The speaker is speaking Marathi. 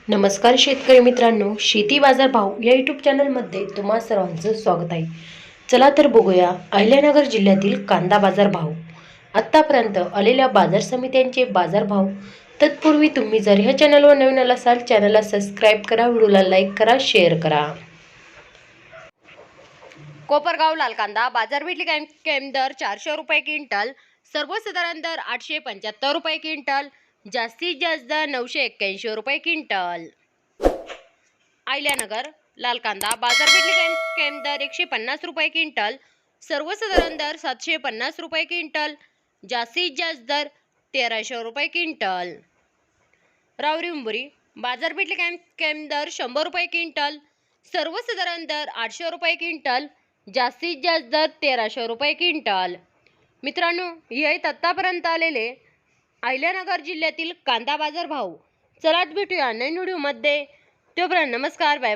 नमस्कार शेतकरी मित्रांनो, शेती बाजार भाव या यूट्यूब चॅनलमध्ये तुम्हा सर्वांचं स्वागत आहे. चला तर बघूया अहिल्यानगर जिल्ह्यातील कांदा बाजार भाव. आत्तापर्यंत आलेल्या बाजार समित्यांचे बाजार भाव. तत्पूर्वी तुम्ही जर ह्या चॅनलवर नवीन असाल, चॅनलला सबस्क्राईब करा, व्हिडिओला लाईक करा, शेअर करा. कोपरगाव लाल कांदा बाजारपेठ कॅम्प दर 400 रुपये क्विंटल, सर्वसाधारण दर 875 रुपये क्विंटल, जास्तीत जास्त दर 981 रुपये क्विंटल. अहिल्यानगर लाल कांदा बाजारपेठ कॅम्प दर 150 रुपये क्विंटल, सर्वसाधारण दर 750 रुपये क्विंटल, जास्तीत जास्त दर 1300 रुपये क्विंटल. रावरी उंबरी बाजारपेठ कॅम्प दर 100 रुपये क्विंटल, सर्वसाधारण दर 800 रुपये क्विंटल, जास्तीत जास्त दर 1300 रुपये क्विंटल. मित्रांनो, हे आहेत आत्तापर्यंत आलेले अहिल्यानगर जिल्ह्यातील कांदा बाजार भाव. चला भेटूया नवीन व्हिडिओमध्ये. तोपर्यंत नमस्कार, बाय बाय.